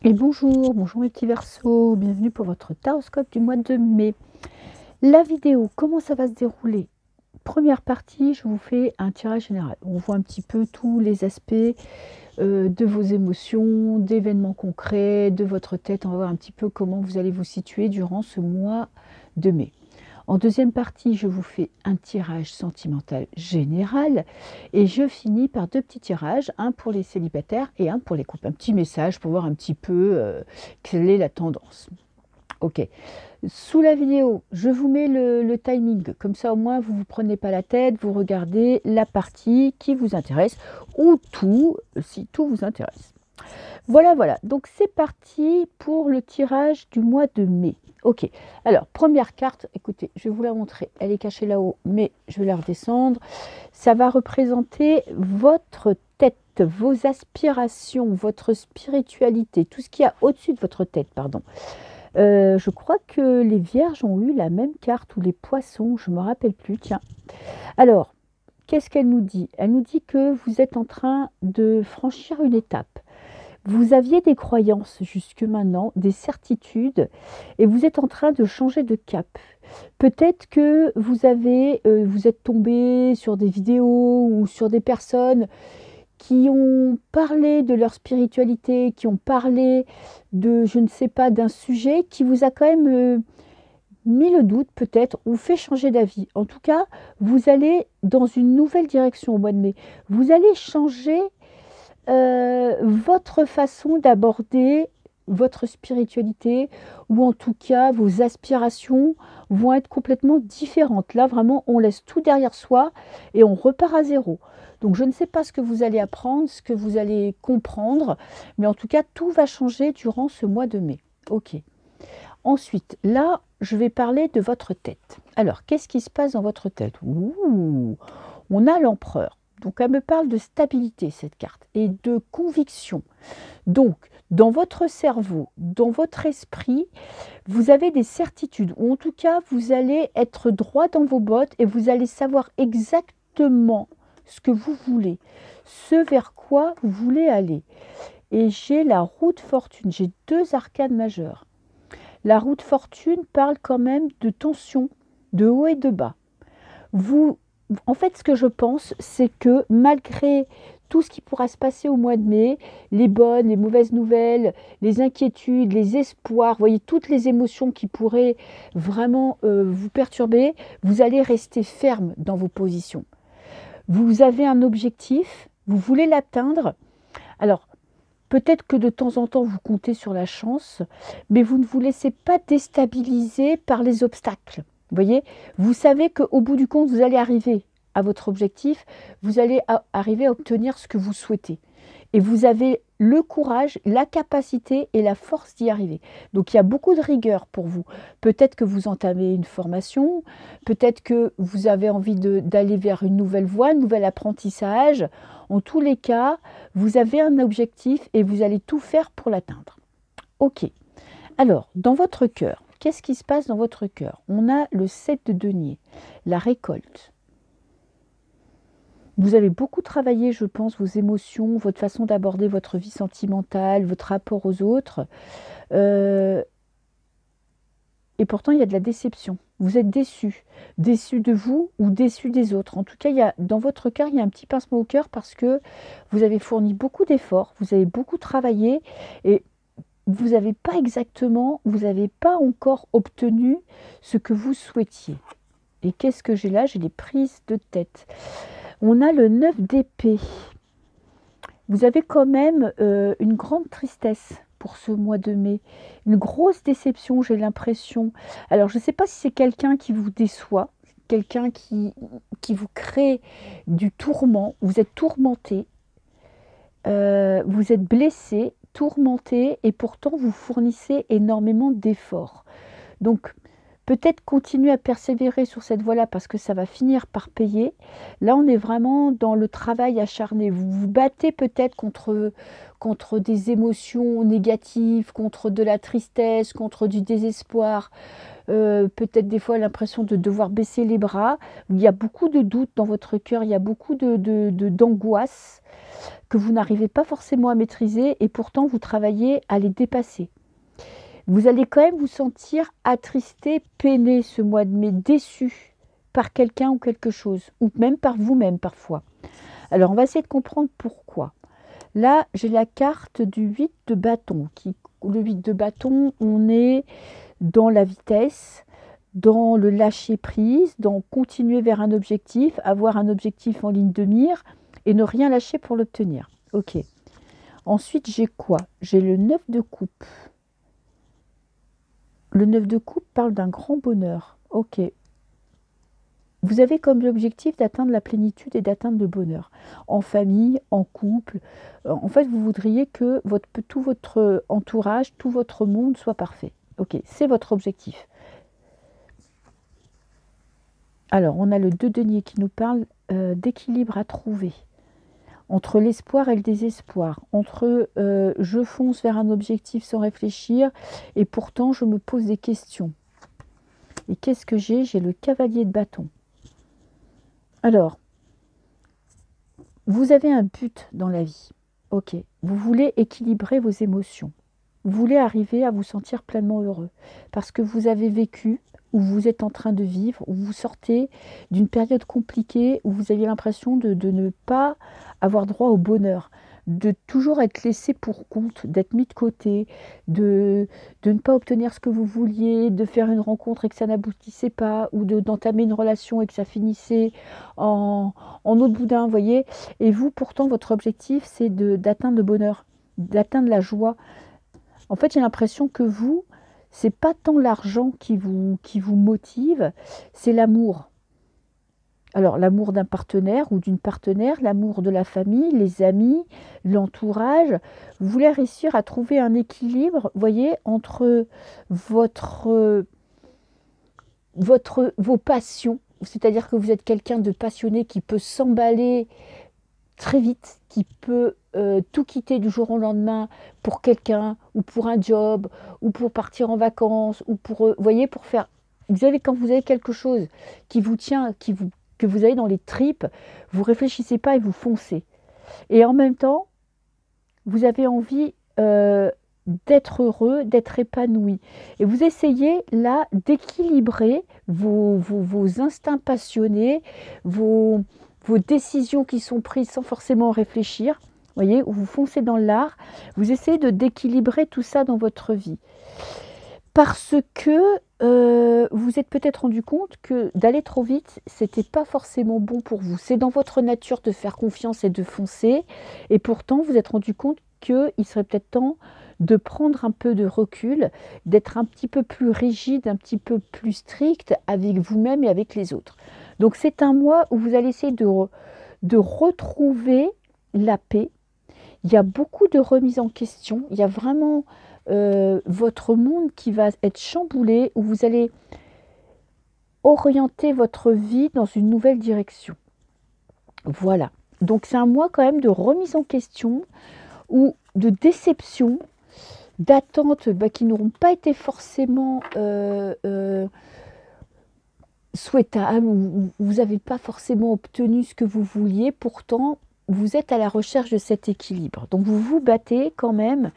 Et bonjour, bonjour mes petits Verseaux, bienvenue pour votre taroscope du mois de mai. La vidéo, comment ça va se dérouler? Première partie, je vous fais un tirage général. On voit un petit peu tous les aspects de vos émotions, d'événements concrets, de votre tête. On va voir un petit peu comment vous allez vous situer durant ce mois de mai. En deuxième partie, je vous fais un tirage sentimental général et je finis par deux petits tirages, un pour les célibataires et un pour les couples. Un petit message pour voir un petit peu quelle est la tendance. Ok. Sous la vidéo, je vous mets le timing. Comme ça, au moins, vous ne vous prenez pas la tête, vous regardez la partie qui vous intéresse ou tout, si tout vous intéresse. Voilà, voilà. Donc, c'est parti pour le tirage du mois de mai. Ok. Alors, première carte, écoutez, je vais vous la montrer. Elle est cachée là-haut, mais je vais la redescendre. Ça va représenter votre tête, vos aspirations, votre spiritualité, tout ce qu'il y a au-dessus de votre tête, pardon. Je crois que les vierges ont eu la même carte, ou les poissons, je ne me rappelle plus, tiens. Alors, qu'est-ce qu'elle nous dit? Elle nous dit que vous êtes en train de franchir une étape. Vous aviez des croyances jusque maintenant, des certitudes, et vous êtes en train de changer de cap. Peut-être que vous êtes tombé sur des vidéos ou sur des personnes qui ont parlé de leur spiritualité, qui ont parlé de, je ne sais pas, d'un sujet qui vous a quand même mis le doute peut-être ou fait changer d'avis. En tout cas, vous allez dans une nouvelle direction au mois de mai. Vous allez changer votre façon d'aborder votre spiritualité, ou en tout cas vos aspirations vont être complètement différentes. Là vraiment on laisse tout derrière soi et on repart à zéro. Donc je ne sais pas ce que vous allez apprendre, ce que vous allez comprendre, mais en tout cas tout va changer durant ce mois de mai. Ok. Ensuite, là je vais parler de votre tête. Alors qu'est-ce qui se passe dans votre tête? Ouh, on a l'empereur. Donc elle me parle de stabilité, cette carte, et de conviction. Donc, dans votre cerveau, dans votre esprit, vous avez des certitudes, ou en tout cas, vous allez être droit dans vos bottes et vous allez savoir exactement ce que vous voulez, ce vers quoi vous voulez aller. Et j'ai la roue de fortune, j'ai deux arcanes majeures. La roue de fortune parle quand même de tension, de haut et de bas. En fait, ce que je pense, c'est que malgré tout ce qui pourra se passer au mois de mai, les bonnes, les mauvaises nouvelles, les inquiétudes, les espoirs, vous voyez, toutes les émotions qui pourraient vraiment vous perturber, vous allez rester ferme dans vos positions. Vous avez un objectif, vous voulez l'atteindre. Alors, peut-être que de temps en temps, vous comptez sur la chance, mais vous ne vous laissez pas déstabiliser par les obstacles. Vous voyez, vous savez qu'au bout du compte, vous allez arriver à votre objectif, vous allez arriver à obtenir ce que vous souhaitez. Et vous avez le courage, la capacité et la force d'y arriver. Donc il y a beaucoup de rigueur pour vous. Peut-être que vous entamez une formation, peut-être que vous avez envie d'aller vers une nouvelle voie, un nouvel apprentissage. En tous les cas, vous avez un objectif et vous allez tout faire pour l'atteindre. Ok. Alors, dans votre cœur, qu'est-ce qui se passe dans votre cœur? On a le 7 de denier, la récolte. Vous avez beaucoup travaillé, je pense, vos émotions, votre façon d'aborder votre vie sentimentale, votre rapport aux autres. Et pourtant, il y a de la déception. Vous êtes déçu. Déçu de vous ou déçu des autres. En tout cas, dans votre cœur, il y a un petit pincement au cœur parce que vous avez fourni beaucoup d'efforts, vous avez beaucoup travaillé et vous n'avez pas exactement, vous n'avez pas encore obtenu ce que vous souhaitiez. Et qu'est-ce que j'ai là? J'ai les prises de tête. On a le 9 d'épée. Vous avez quand même une grande tristesse pour ce mois de mai. Une grosse déception, j'ai l'impression. Alors, je ne sais pas si c'est quelqu'un qui vous déçoit, quelqu'un qui vous crée du tourment. Vous êtes tourmenté, vous êtes blessé, tourmenté, et pourtant vous fournissez énormément d'efforts. Donc, peut-être continuer à persévérer sur cette voie-là parce que ça va finir par payer. Là, on est vraiment dans le travail acharné. Vous vous battez peut-être contre des émotions négatives, contre de la tristesse, contre du désespoir. Peut-être des fois l'impression de devoir baisser les bras. Il y a beaucoup de doutes dans votre cœur, il y a beaucoup d'angoisse. que vous n'arrivez pas forcément à maîtriser et pourtant vous travaillez à les dépasser. Vous allez quand même vous sentir attristé, peiné ce mois de mai, déçu par quelqu'un ou quelque chose, ou même par vous-même parfois. Alors on va essayer de comprendre pourquoi. Là, j'ai la carte du 8 de bâton. Le 8 de bâton, on est dans la vitesse, dans le lâcher prise, dans continuer vers un objectif, avoir un objectif en ligne de mire et ne rien lâcher pour l'obtenir. Ok. Ensuite, j'ai quoi? J'ai le 9 de coupe. Le 9 de coupe parle d'un grand bonheur. Ok. Vous avez comme objectif d'atteindre la plénitude et d'atteindre le bonheur. En famille, en couple. En fait, vous voudriez que tout votre entourage, tout votre monde soit parfait. Ok, c'est votre objectif. Alors, on a le 2 denier qui nous parle d'équilibre à trouver. Entre l'espoir et le désespoir. Entre je fonce vers un objectif sans réfléchir et pourtant je me pose des questions. Et qu'est-ce que j'ai? J'ai le cavalier de bâton. Alors, vous avez un but dans la vie. Ok, vous voulez équilibrer vos émotions. Vous voulez arriver à vous sentir pleinement heureux. Parce que vous avez vécu, ou vous êtes en train de vivre, ou vous sortez d'une période compliquée, où vous aviez l'impression de ne pas avoir droit au bonheur, de toujours être laissé pour compte, d'être mis de côté, de ne pas obtenir ce que vous vouliez, de faire une rencontre et que ça n'aboutissait pas, ou d'entamer une relation et que ça finissait en eau de boudin, vous voyez. Et vous, pourtant, votre objectif, c'est d'atteindre le bonheur, d'atteindre la joie. En fait, j'ai l'impression que vous, c'est pas tant l'argent qui vous motive, c'est l'amour. Alors, l'amour d'un partenaire ou d'une partenaire, l'amour de la famille, les amis, l'entourage. Vous voulez réussir à trouver un équilibre, voyez, entre vos passions. C'est-à-dire que vous êtes quelqu'un de passionné qui peut s'emballer très vite, qui peut tout quitter du jour au lendemain pour quelqu'un, ou pour un job, ou pour partir en vacances, ou pour, voyez, pour faire... Quand vous avez quelque chose qui vous tient, que vous avez dans les tripes, vous réfléchissez pas et vous foncez. Et en même temps, vous avez envie d'être heureux, d'être épanoui. Et vous essayez là d'équilibrer vos instincts passionnés, vos décisions qui sont prises sans forcément réfléchir, voyez, où vous foncez dans l'art, vous essayez d'équilibrer tout ça dans votre vie. Parce que vous êtes peut-être rendu compte que d'aller trop vite, c'était pas forcément bon pour vous. C'est dans votre nature de faire confiance et de foncer, et pourtant vous êtes rendu compte qu'il serait peut-être temps de prendre un peu de recul, d'être un petit peu plus rigide, un petit peu plus strict avec vous-même et avec les autres. Donc c'est un mois où vous allez essayer de retrouver la paix. Il y a beaucoup de remises en question. Il y a vraiment votre monde qui va être chamboulé, où vous allez orienter votre vie dans une nouvelle direction. Voilà. Donc c'est un mois quand même de remise en question ou de déception, d'attentes qui n'auront pas été forcément souhaitables, ou vous n'avez pas forcément obtenu ce que vous vouliez, pourtant vous êtes à la recherche de cet équilibre. Donc vous vous battez quand même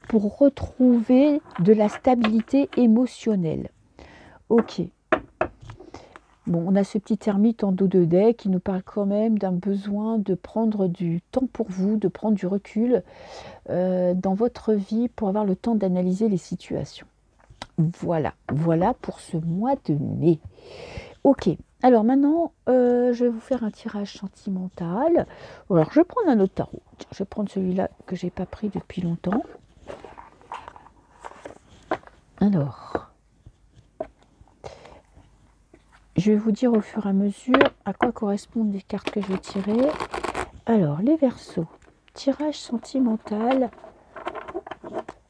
pour retrouver de la stabilité émotionnelle. Ok. Bon, on a ce petit ermite en dos de dé qui nous parle quand même d'un besoin de prendre du temps pour vous, de prendre du recul dans votre vie pour avoir le temps d'analyser les situations. Voilà, voilà pour ce mois de mai. Ok, alors maintenant, je vais vous faire un tirage sentimental. Alors, je vais prendre un autre tarot. Tiens, je vais prendre celui-là que je n'ai pas pris depuis longtemps. Alors, je vais vous dire au fur et à mesure à quoi correspondent les cartes que je vais tirer. Alors, les Verseaux, tirage sentimental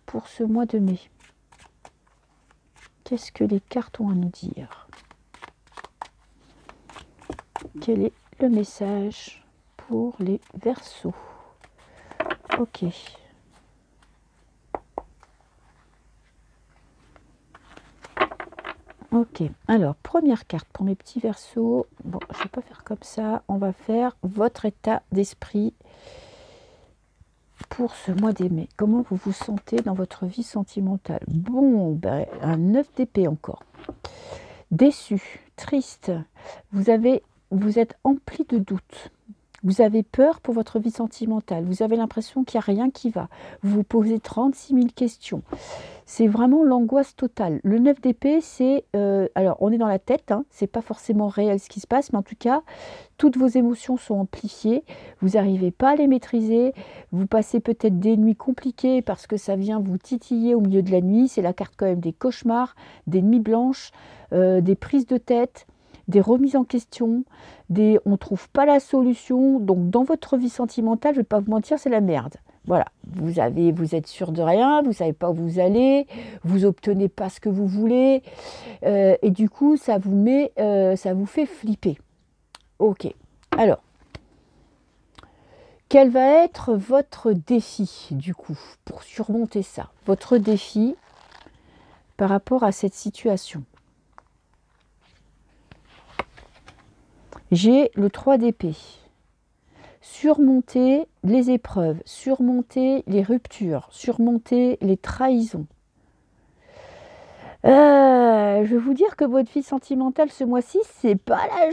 pour ce mois de mai. Qu'est-ce que les cartes ont à nous dire? Quel est le message pour les Verseaux? Ok. Ok, alors première carte pour mes petits Verseaux. Bon, je ne vais pas faire comme ça. On va faire votre état d'esprit pour ce mois de mai. Comment vous vous sentez dans votre vie sentimentale? Bon, ben, un 9 d'épée encore. Déçu, triste, vous êtes empli de doutes. Vous avez peur pour votre vie sentimentale. Vous avez l'impression qu'il n'y a rien qui va. Vous vous posez 36 000 questions. C'est vraiment l'angoisse totale. Le 9 d'épée, c'est... alors, on est dans la tête, hein, c'est pas forcément réel ce qui se passe, mais en tout cas, toutes vos émotions sont amplifiées. Vous n'arrivez pas à les maîtriser. Vous passez peut-être des nuits compliquées parce que ça vient vous titiller au milieu de la nuit. C'est la carte quand même des cauchemars, des nuits blanches, des prises de tête, des remises en question, on ne trouve pas la solution. Donc, dans votre vie sentimentale, je ne vais pas vous mentir, c'est la merde. Voilà, vous êtes sûr de rien, vous ne savez pas où vous allez, vous n'obtenez pas ce que vous voulez, et du coup, ça vous fait flipper. Ok, alors, quel va être votre défi, du coup, pour surmonter ça? Votre défi par rapport à cette situation. J'ai le 3 d'épée. Surmonter les épreuves, surmonter les ruptures, surmonter les trahisons. Je vais vous dire que votre vie sentimentale ce mois-ci, c'est pas la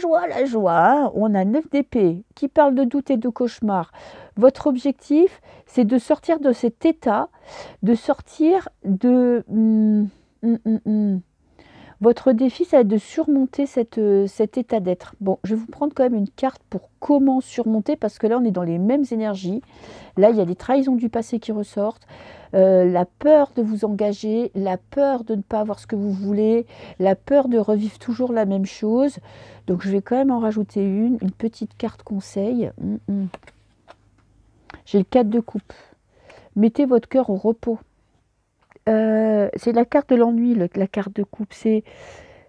joie, hein. On a 9 d'épée qui parle de doute et de cauchemar. Votre objectif, c'est de sortir de cet état, de sortir de... Votre défi, ça va être de surmonter cet état d'être. Bon, je vais vous prendre quand même une carte pour comment surmonter, parce que là, on est dans les mêmes énergies. Là, il y a des trahisons du passé qui ressortent, la peur de vous engager, la peur de ne pas avoir ce que vous voulez, la peur de revivre toujours la même chose. Donc, je vais quand même en rajouter une petite carte conseil. J'ai le 4 de coupe. Mettez votre cœur au repos. C'est la carte de l'ennui, la carte de coupe. C'est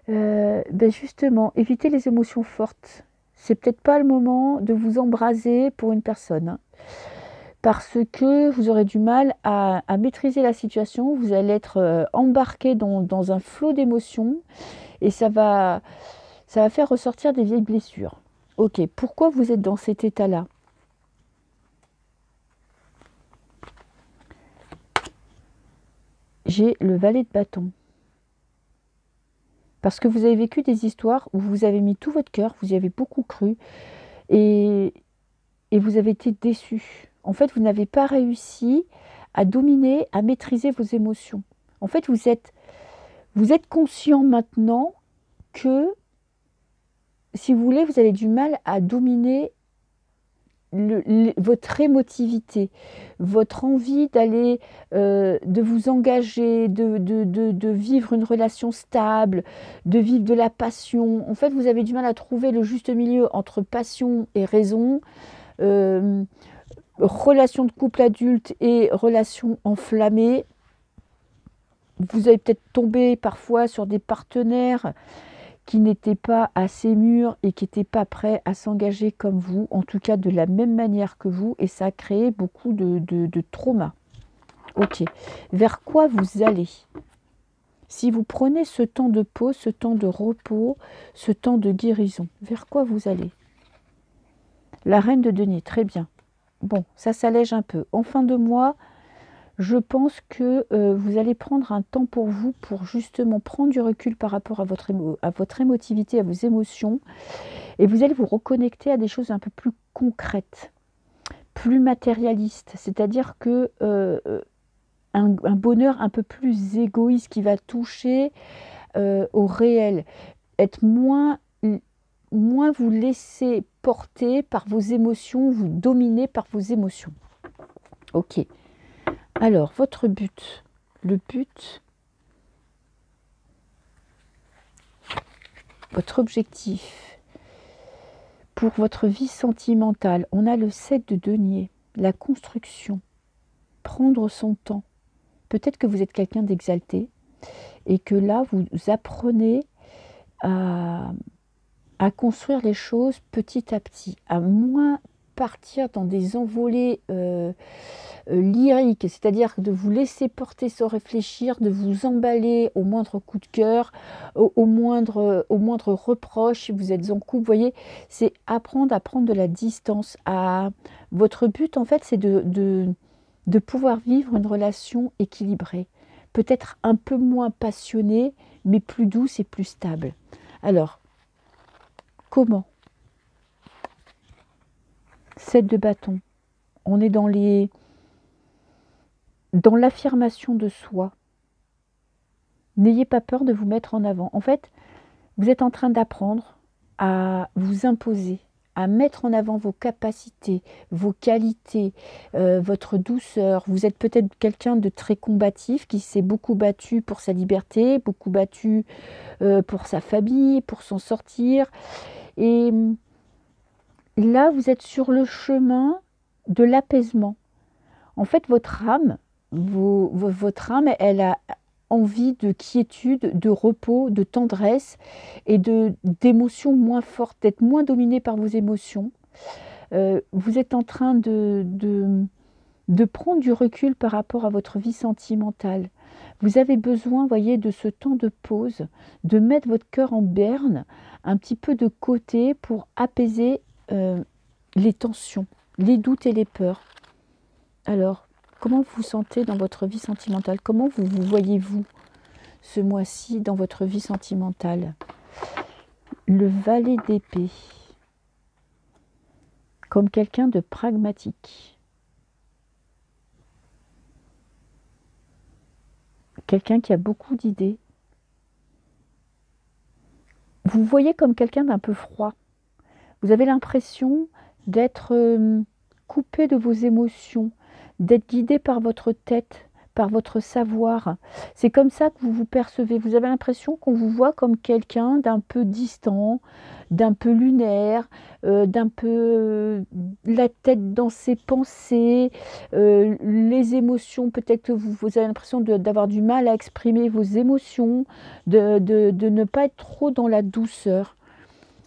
justement, éviter les émotions fortes. C'est peut-être pas le moment de vous embraser pour une personne, hein, parce que vous aurez du mal à maîtriser la situation. Vous allez être embarqué dans un flot d'émotions et ça va faire ressortir des vieilles blessures. Ok, pourquoi vous êtes dans cet état-là? J'ai le valet de bâton. Parce que vous avez vécu des histoires où vous avez mis tout votre cœur, vous y avez beaucoup cru, et vous avez été déçu. En fait, vous n'avez pas réussi à dominer, à maîtriser vos émotions. En fait, vous êtes conscient maintenant que, si vous voulez, vous avez du mal à dominer votre émotivité, votre envie d'aller, de vous engager, de vivre une relation stable, de vivre de la passion. En fait, vous avez du mal à trouver le juste milieu entre passion et raison, relation de couple adulte et relation enflammée. Vous avez peut-être tombé parfois sur des partenaires qui n'étaient pas assez mûrs et qui n'étaient pas prêts à s'engager comme vous, en tout cas de la même manière que vous, et ça a créé beaucoup de traumas. Ok, vers quoi vous allez? Si vous prenez ce temps de pause, ce temps de repos, ce temps de guérison, vers quoi vous allez? La reine de denier, très bien. Bon, ça s'allège un peu. En fin de mois, je pense que vous allez prendre un temps pour vous, pour justement prendre du recul par rapport à votre émotivité, à vos émotions. Et vous allez vous reconnecter à des choses un peu plus concrètes, plus matérialistes. C'est-à-dire que un bonheur un peu plus égoïste qui va toucher au réel. Être moins vous laisser porter par vos émotions, vous dominer par vos émotions. Ok. Alors, votre but, votre objectif pour votre vie sentimentale, on a le 7 de denier, la construction, prendre son temps. Peut-être que vous êtes quelqu'un d'exalté et que là, vous apprenez à construire les choses petit à petit, à moins partir dans des envolées lyriques, c'est-à-dire de vous laisser porter sans réfléchir, de vous emballer au moindre coup de cœur, au moindre reproche, si vous êtes en couple. Vous voyez, c'est apprendre à prendre de la distance. Votre but, en fait, c'est de de pouvoir vivre une relation équilibrée, peut-être un peu moins passionnée, mais plus douce et plus stable. Alors, comment? 7 de bâton. On est dans l'affirmation de soi. N'ayez pas peur de vous mettre en avant. En fait, vous êtes en train d'apprendre à vous imposer, à mettre en avant vos capacités, vos qualités, votre douceur. Vous êtes peut-être quelqu'un de très combatif qui s'est beaucoup battu pour sa liberté, beaucoup battu pour sa famille, pour s'en sortir. Et là, vous êtes sur le chemin de l'apaisement. En fait, votre âme, elle a envie de quiétude, de repos, de tendresse et d'émotions moins fortes, d'être moins dominé par vos émotions. Vous êtes en train de prendre du recul par rapport à votre vie sentimentale. Vous avez besoin, voyez, de ce temps de pause, de mettre votre cœur en berne, un petit peu de côté pour apaiser les tensions, les doutes et les peurs. Alors, comment vous vous sentez dans votre vie sentimentale? Comment vous voyez-vous ce mois-ci dans votre vie sentimentale? Le valet d'épée. Comme quelqu'un de pragmatique. Quelqu'un qui a beaucoup d'idées. Vous voyez comme quelqu'un d'un peu froid. Vous avez l'impression d'être coupé de vos émotions, d'être guidé par votre tête, par votre savoir. C'est comme ça que vous vous percevez. Vous avez l'impression qu'on vous voit comme quelqu'un d'un peu distant, d'un peu lunaire, d'un peu la tête dans ses pensées, les émotions, peut-être que vous avez l'impression d'avoir du mal à exprimer vos émotions, de ne pas être trop dans la douceur.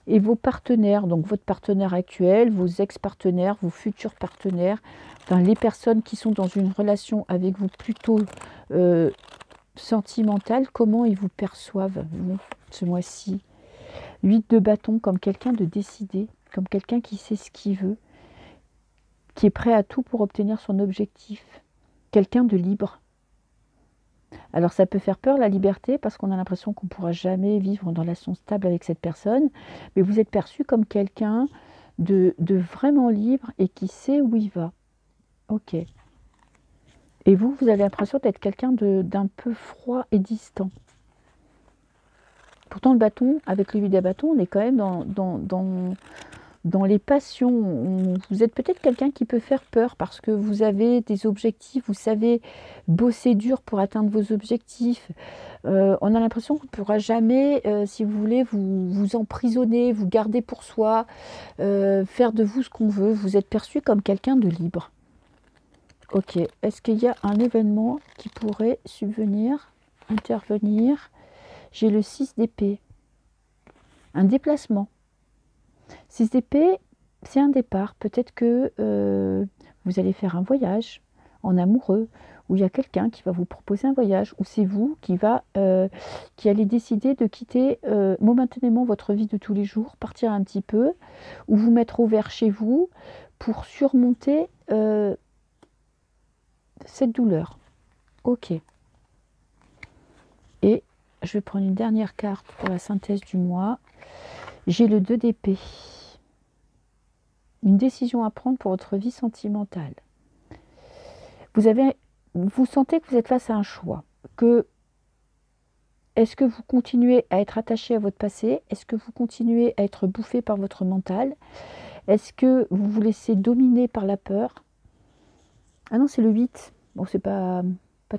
Et vos partenaires, donc votre partenaire actuel, vos ex-partenaires, vos futurs partenaires, enfin les personnes qui sont dans une relation avec vous plutôt sentimentale, comment ils vous perçoivent ce mois-ci? 8 de bâton, comme quelqu'un de décidé, comme quelqu'un qui sait ce qu'il veut, qui est prêt à tout pour obtenir son objectif, quelqu'un de libre. Alors ça peut faire peur la liberté parce qu'on a l'impression qu'on ne pourra jamais vivre une relation stable avec cette personne, mais vous êtes perçu comme quelqu'un de vraiment libre et qui sait où il va. Ok. Et vous avez l'impression d'être quelqu'un d'un peu froid et distant. Pourtant le bâton, avec le 8 de bâton, on est quand même dans les passions. Vous êtes peut-être quelqu'un qui peut faire peur parce que vous avez des objectifs, vous savez bosser dur pour atteindre vos objectifs. On a l'impression qu'on ne pourra jamais, si vous voulez, vous emprisonner, vous garder pour soi, faire de vous ce qu'on veut. Vous êtes perçu comme quelqu'un de libre. Ok, est-ce qu'il y a un événement qui pourrait subvenir, intervenir? J'ai le 6 d'épée. Un déplacement. 6 d'épée, c'est un départ. Peut-être que vous allez faire un voyage en amoureux, où il y a quelqu'un qui va vous proposer un voyage, ou c'est vous qui allez décider de quitter momentanément votre vie de tous les jours, partir un petit peu, ou vous mettre au vert chez vous pour surmonter cette douleur. Ok. Et je vais prendre une dernière carte pour la synthèse du mois. J'ai le 2 d'épée. Une décision à prendre pour votre vie sentimentale. Vous sentez que vous êtes face à un choix. Est-ce que vous continuez à être attaché à votre passé? Est-ce que vous continuez à être bouffé par votre mental? Est-ce que vous vous laissez dominer par la peur? Ah non, c'est le 8. Bon, c'est pas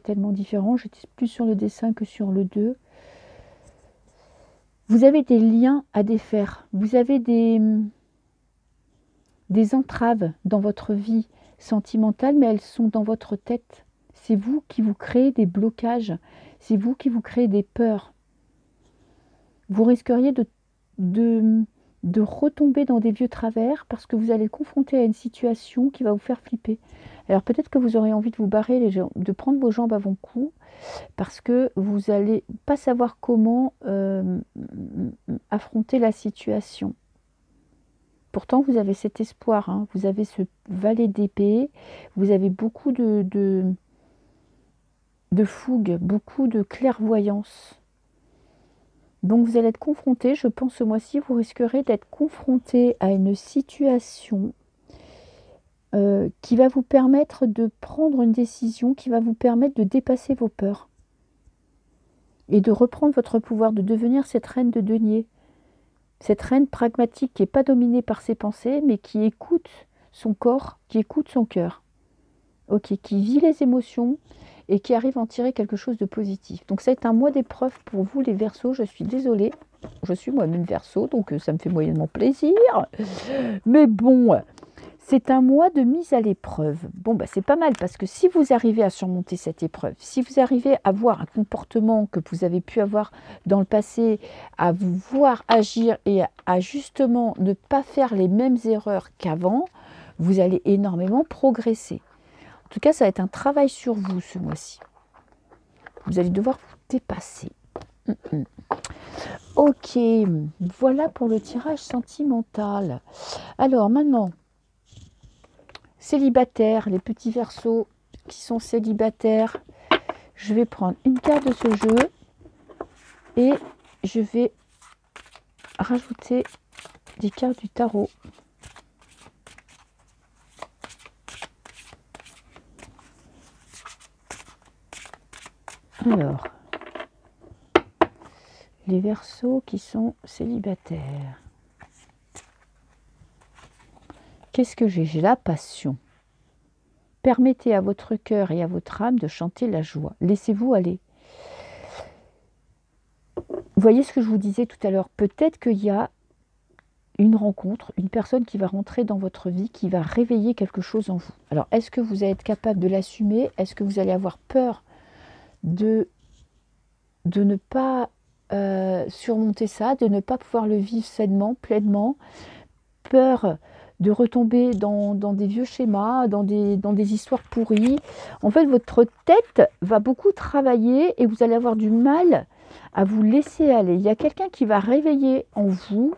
tellement différent. J'étais plus sur le dessin que sur le 2. Vous avez des liens à défaire. Vous avez des entraves dans votre vie sentimentale, mais elles sont dans votre tête. C'est vous qui vous créez des blocages. C'est vous qui vous créez des peurs. Vous risqueriez de retomber dans des vieux travers parce que vous allez être confronté à une situation qui va vous faire flipper. Alors peut-être que vous aurez envie de vous barrer, de prendre vos jambes à vos cou, parce que vous n'allez pas savoir comment affronter la situation. Pourtant, vous avez cet espoir, hein. Vous avez ce valet d'épée, vous avez beaucoup de fougue, beaucoup de clairvoyance. Donc vous allez être confronté, je pense ce mois-ci, vous risquerez d'être confronté à une situation qui va vous permettre de prendre une décision, qui va vous permettre de dépasser vos peurs et de reprendre votre pouvoir, de devenir cette reine de denier, cette reine pragmatique qui n'est pas dominée par ses pensées, mais qui écoute son corps, qui écoute son cœur, ok, qui vit les émotions et qui arrive à en tirer quelque chose de positif. Donc ça va être un mois d'épreuve pour vous les Verseaux, je suis désolée, je suis moi-même Verseau, donc ça me fait moyennement plaisir, mais bon, c'est un mois de mise à l'épreuve. Bon, bah, c'est pas mal parce que si vous arrivez à surmonter cette épreuve, si vous arrivez à avoir un comportement que vous avez pu avoir dans le passé, à vous voir agir et à justement ne pas faire les mêmes erreurs qu'avant, vous allez énormément progresser. En tout cas, ça va être un travail sur vous ce mois-ci. Vous allez devoir vous dépasser. Ok, voilà pour le tirage sentimental. Alors maintenant, célibataires, les petits Verseaux qui sont célibataires, je vais prendre une carte de ce jeu et je vais rajouter des cartes du tarot. Alors, les Verseaux qui sont célibataires. Qu'est-ce que j'ai? J'ai la passion. Permettez à votre cœur et à votre âme de chanter la joie. Laissez-vous aller. Vous voyez ce que je vous disais tout à l'heure. Peut-être qu'il y a une rencontre, une personne qui va rentrer dans votre vie, qui va réveiller quelque chose en vous. Alors, est-ce que vous allez être capable de l'assumer? Est-ce que vous allez avoir peur de ne pas surmonter ça, de ne pas pouvoir le vivre sainement, pleinement? Peur de retomber dans des vieux schémas, dans des histoires pourries. En fait, votre tête va beaucoup travailler et vous allez avoir du mal à vous laisser aller. Il y a quelqu'un qui va réveiller en vous,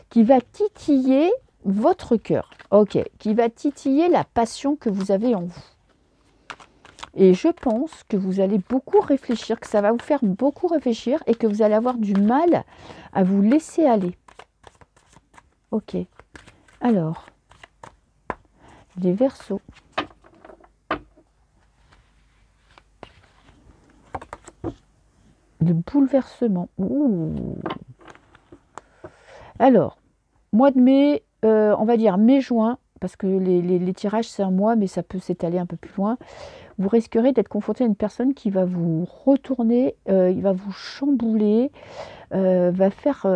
qui va titiller votre cœur, ok, qui va titiller la passion que vous avez en vous. Et je pense que vous allez beaucoup réfléchir, que ça va vous faire beaucoup réfléchir et que vous allez avoir du mal à vous laisser aller. Ok. Alors, les Verseaux. Le bouleversement. Ouh. Alors, mois de mai, on va dire mai-juin, parce que les tirages c'est un mois, mais ça peut s'étaler un peu plus loin. Vous risquerez d'être confronté à une personne qui va vous retourner, il va vous chambouler, va faire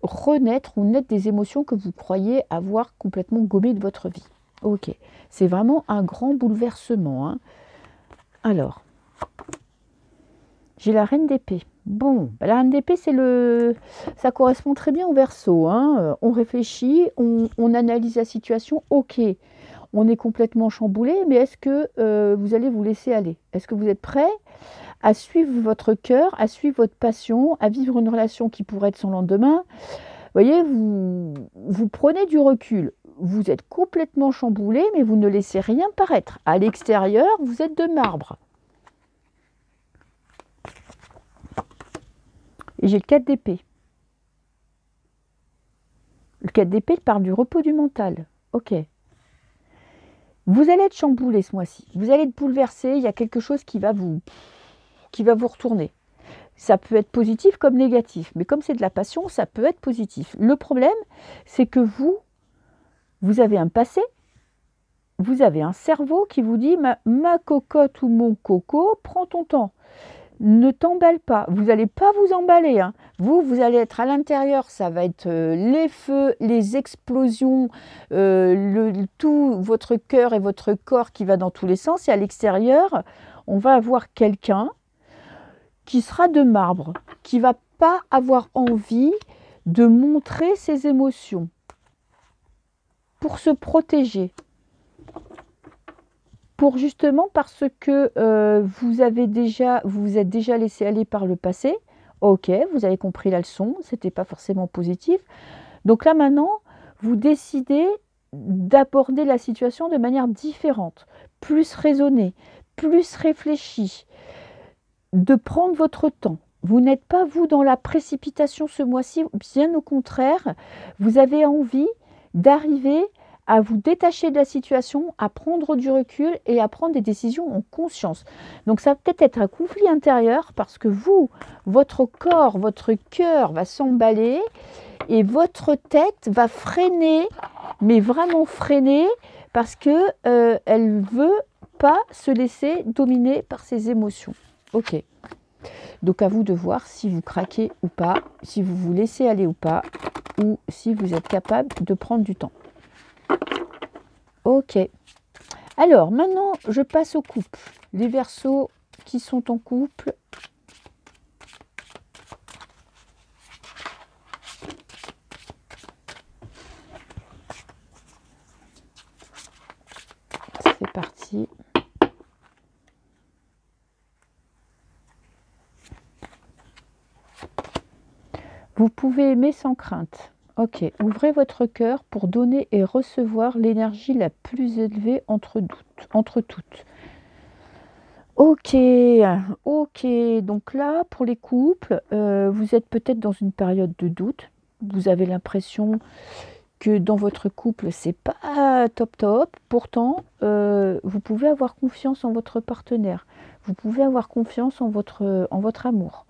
renaître ou naître des émotions que vous croyez avoir complètement gommées de votre vie. Ok, c'est vraiment un grand bouleversement, hein. Alors, j'ai la reine d'épée. Bon, la reine d'épée, ça correspond très bien au Verseau, hein. On réfléchit, on analyse la situation. Ok, on est complètement chamboulé, mais est-ce que vous allez vous laisser aller? Est-ce que vous êtes prêt à suivre votre cœur, à suivre votre passion, à vivre une relation qui pourrait être sans lendemain? Vous voyez, vous prenez du recul. Vous êtes complètement chamboulé, mais vous ne laissez rien paraître. À l'extérieur, vous êtes de marbre. Et j'ai le 4 d'épée. Le 4 d'épée parle du repos du mental. Ok. Vous allez être chamboulé ce mois-ci. Vous allez être bouleversé. Il y a quelque chose qui va vous retourner. Ça peut être positif comme négatif. Mais comme c'est de la passion, ça peut être positif. Le problème, c'est que vous avez un passé. Vous avez un cerveau qui vous dit ma cocotte ou mon coco, prends ton temps. Ne t'emballe pas, vous n'allez pas vous emballer, hein. Vous allez être à l'intérieur, ça va être les feux, les explosions, tout votre cœur et votre corps qui va dans tous les sens. Et à l'extérieur, on va avoir quelqu'un qui sera de marbre, qui ne va pas avoir envie de montrer ses émotions pour se protéger. Pour justement parce que vous vous êtes déjà laissé aller par le passé. Ok, vous avez compris la leçon, c'était pas forcément positif. Donc là maintenant, vous décidez d'aborder la situation de manière différente, plus raisonnée, plus réfléchie, de prendre votre temps. Vous n'êtes pas, vous, dans la précipitation ce mois-ci, bien au contraire, vous avez envie d'arriver à vous détacher de la situation, à prendre du recul et à prendre des décisions en conscience. Donc ça va peut-être être un conflit intérieur parce que vous, votre corps, votre cœur va s'emballer et votre tête va freiner, mais vraiment freiner parce que elle veut pas se laisser dominer par ses émotions. Ok. Donc à vous de voir si vous craquez ou pas, si vous vous laissez aller ou pas, ou si vous êtes capable de prendre du temps. Ok. Alors maintenant, je passe au couple. Les Verseaux qui sont en couple. C'est parti. Vous pouvez aimer sans crainte. Ok, ouvrez votre cœur pour donner et recevoir l'énergie la plus élevée entre toutes. Ok, ok. Donc là, pour les couples, vous êtes peut-être dans une période de doute. Vous avez l'impression que dans votre couple, c'est pas top top. Pourtant, vous pouvez avoir confiance en votre partenaire. Vous pouvez avoir confiance en votre amour.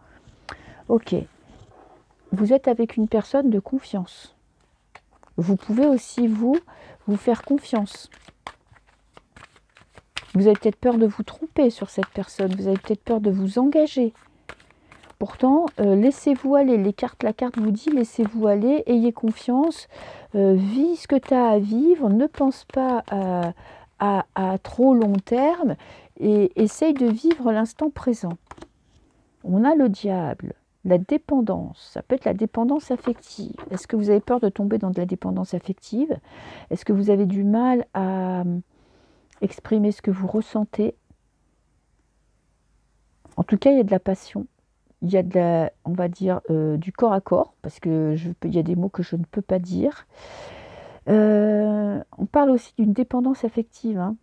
Ok. Vous êtes avec une personne de confiance. Vous pouvez aussi, vous faire confiance. Vous avez peut-être peur de vous tromper sur cette personne. Vous avez peut-être peur de vous engager. Pourtant, laissez-vous aller. La carte vous dit, laissez-vous aller, ayez confiance, vis ce que tu as à vivre, ne pense pas à trop long terme et essaye de vivre l'instant présent. On a le diable. La dépendance, ça peut être la dépendance affective. Est-ce que vous avez peur de tomber dans de la dépendance affective? Est-ce que vous avez du mal à exprimer ce que vous ressentez? En tout cas, il y a de la passion. Il y a de la, on va dire, du corps à corps, parce que il y a des mots que je ne peux pas dire. On parle aussi d'une dépendance affective, hein.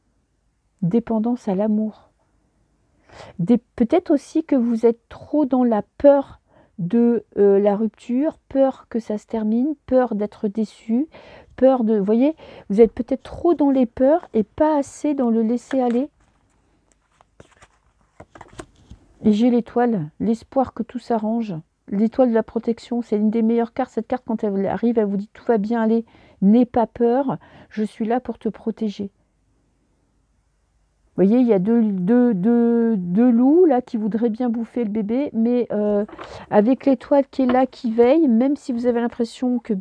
Dépendance à l'amour. Peut-être aussi que vous êtes trop dans la peur de la rupture, peur que ça se termine, peur d'être déçu, peur de... Vous voyez, vous êtes peut-être trop dans les peurs et pas assez dans le laisser aller. Et j'ai l'étoile, l'espoir que tout s'arrange. L'étoile de la protection, c'est une des meilleures cartes. Cette carte, quand elle arrive, elle vous dit tout va bien aller, n'aie pas peur, je suis là pour te protéger. Vous voyez, il y a deux loups là qui voudraient bien bouffer le bébé, mais avec l'étoile qui est là, qui veille, même si vous avez l'impression que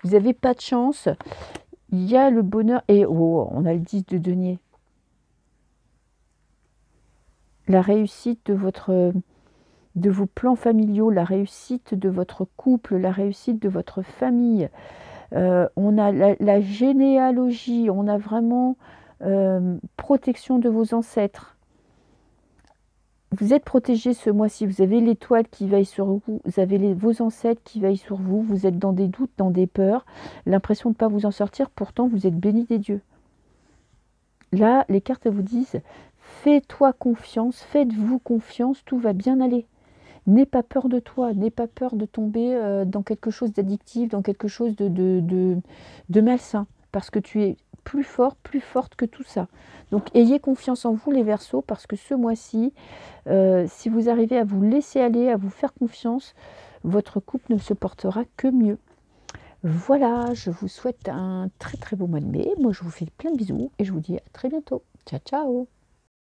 vous n'avez pas de chance, il y a le bonheur. Et oh, on a le 10 de denier. La réussite de vos plans familiaux, la réussite de votre couple, la réussite de votre famille. On a la généalogie, on a vraiment protection de vos ancêtres. Vous êtes protégé ce mois-ci, vous avez l'étoile qui veille sur vous, vous avez vos ancêtres qui veillent sur vous, vous êtes dans des doutes, dans des peurs, l'impression de ne pas vous en sortir, pourtant vous êtes béni des dieux. Là, les cartes vous disent, fais-toi confiance, faites-vous confiance, tout va bien aller. N'aie pas peur de toi, n'aie pas peur de tomber dans quelque chose d'addictif, dans quelque chose de malsain, parce que tu es plus fort, plus forte que tout ça. Donc ayez confiance en vous les Verseaux, parce que ce mois-ci, si vous arrivez à vous laisser aller, à vous faire confiance, votre couple ne se portera que mieux. Voilà, je vous souhaite un très très beau mois de mai. Moi je vous fais plein de bisous et je vous dis à très bientôt. Ciao ciao.